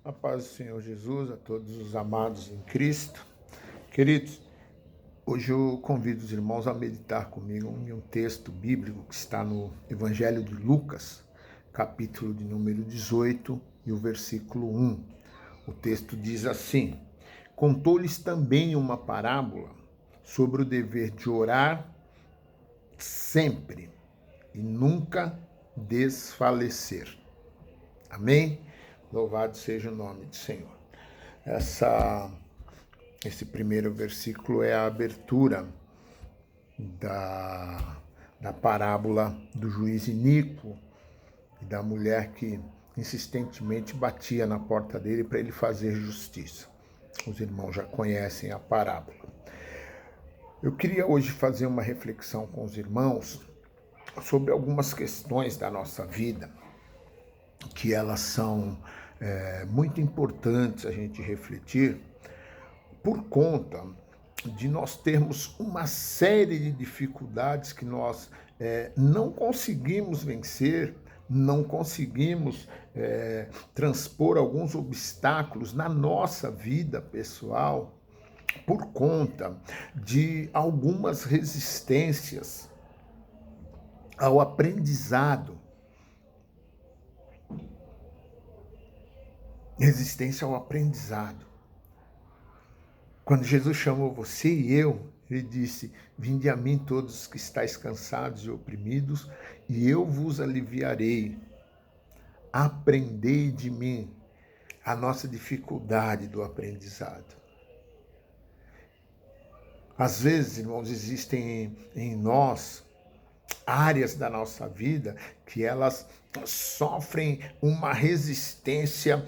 A paz do Senhor Jesus, a todos os amados em Cristo. Queridos, hoje eu convido os irmãos a meditar comigo em um texto bíblico que está no Evangelho de Lucas, capítulo de número 18 e o versículo 1. O texto diz assim: Contou-lhes também uma parábola sobre o dever de orar sempre e nunca desfalecer. Amém? Louvado seja o nome do Senhor. Esse primeiro versículo é a abertura da parábola do juiz iníquo e da mulher que insistentemente batia na porta dele para ele fazer justiça. Os irmãos já conhecem a parábola. Eu queria hoje fazer uma reflexão com os irmãos sobre algumas questões da nossa vida que elas são muito importantes a gente refletir por conta de nós termos uma série de dificuldades que nós não conseguimos vencer, não conseguimos transpor alguns obstáculos na nossa vida pessoal por conta de algumas resistências ao aprendizado. Resistência ao aprendizado. Quando Jesus chamou você e eu, ele disse: Vinde a mim todos os que estáis cansados e oprimidos, e eu vos aliviarei. Aprendei de mim. A nossa dificuldade do aprendizado. Às vezes, irmãos, existem em nós áreas da nossa vida que elas sofrem uma resistência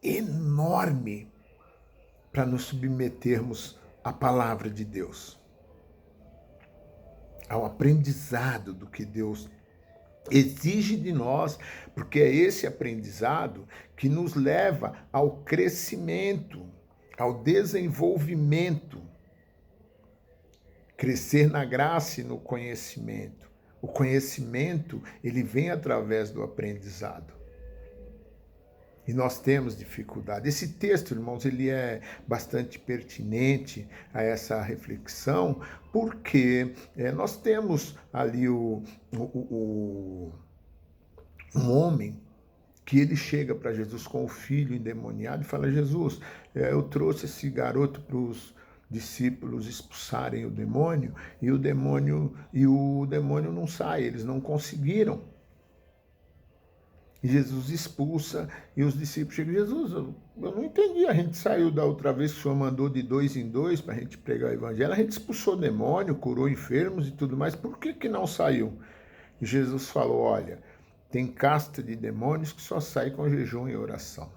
enorme para nos submetermos à palavra de Deus, ao aprendizado do que Deus exige de nós, porque é esse aprendizado que nos leva ao crescimento, ao desenvolvimento, crescer na graça e no conhecimento. O conhecimento, ele vem através do aprendizado. E nós temos dificuldade. Esse texto, irmãos, ele é bastante pertinente a essa reflexão, porque nós temos ali um homem que ele chega para Jesus com o filho endemoniado e fala: Jesus, eu trouxe esse garoto para os discípulos expulsarem o demônio e o demônio não sai, eles não conseguiram. E Jesus expulsa e os discípulos chegam: Jesus, eu não entendi, a gente saiu da outra vez que o Senhor mandou de 2 em 2 para a gente pregar o evangelho, a gente expulsou demônio, curou enfermos e tudo mais, por que não saiu? E Jesus falou: olha, tem casta de demônios que só sai com jejum e oração.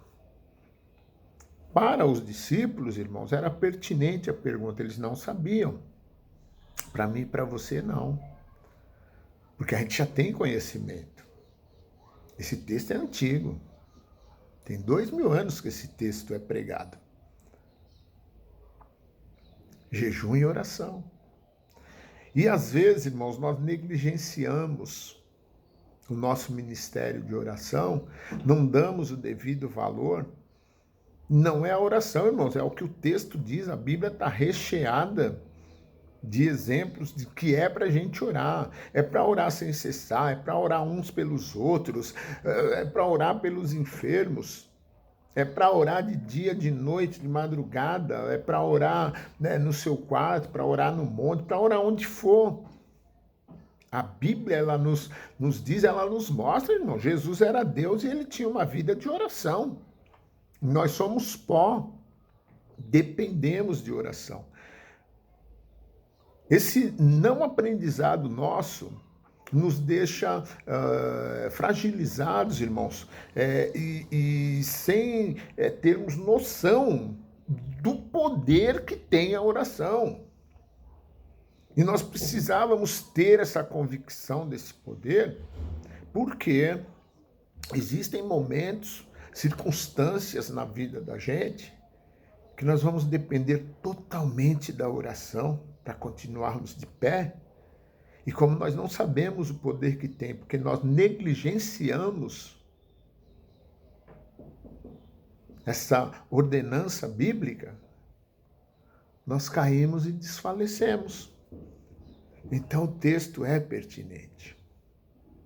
Para os discípulos, irmãos, era pertinente a pergunta, eles não sabiam. Para mim e para você, não. Porque a gente já tem conhecimento. Esse texto é antigo. Tem 2000 anos que esse texto é pregado. Jejum e oração. E às vezes, irmãos, nós negligenciamos o nosso ministério de oração, não damos o devido valor. Não é a oração, irmãos, é o que o texto diz. A Bíblia está recheada de exemplos de que é para a gente orar. É para orar sem cessar, é para orar uns pelos outros, é para orar pelos enfermos, é para orar de dia, de noite, de madrugada, é para orar no seu quarto, para orar no monte, para orar onde for. A Bíblia, ela nos diz, ela nos mostra, irmão, Jesus era Deus e ele tinha uma vida de oração. Nós somos pó, dependemos de oração. Esse não aprendizado nosso nos deixa fragilizados, irmãos, e sem termos noção do poder que tem a oração. E nós precisávamos ter essa convicção desse poder, porque existem momentos, circunstâncias na vida da gente que nós vamos depender totalmente da oração para continuarmos de pé. E como nós não sabemos o poder que tem, porque nós negligenciamos essa ordenança bíblica, nós caímos e desfalecemos. Então o texto é pertinente.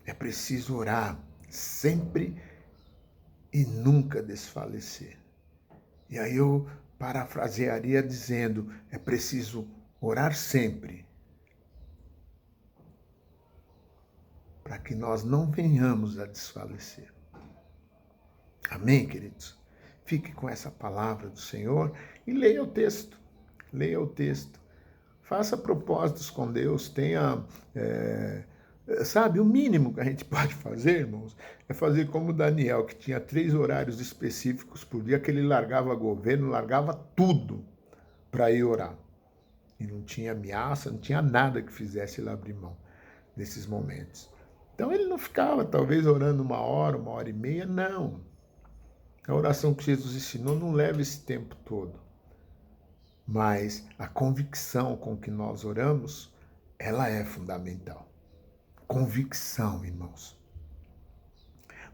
É preciso orar sempre e nunca desfalecer. E aí eu parafrasearia dizendo, é preciso orar sempre, para que nós não venhamos a desfalecer. Amém, queridos? Fique com essa palavra do Senhor e leia o texto. Leia o texto. Faça propósitos com Deus. Tenha, sabe, o mínimo que a gente pode fazer, irmãos, é fazer como Daniel, que tinha 3 horários específicos por dia, que ele largava governo, largava tudo para ir orar. E não tinha ameaça, não tinha nada que fizesse ele abrir mão nesses momentos. Então ele não ficava, talvez, orando 1 hora e meia, não. A oração que Jesus ensinou não leva esse tempo todo. Mas a convicção com que nós oramos, ela é fundamental. Convicção, irmãos.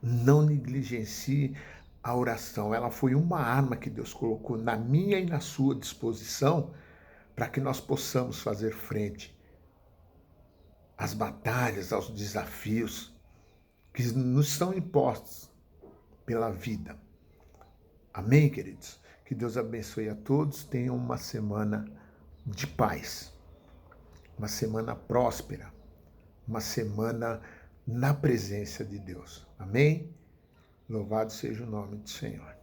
Não negligencie a oração. Ela foi uma arma que Deus colocou na minha e na sua disposição para que nós possamos fazer frente às batalhas, aos desafios que nos são impostos pela vida. Amém, queridos? Que Deus abençoe a todos. Tenham uma semana de paz, uma semana próspera, uma semana na presença de Deus. Amém? Louvado seja o nome do Senhor.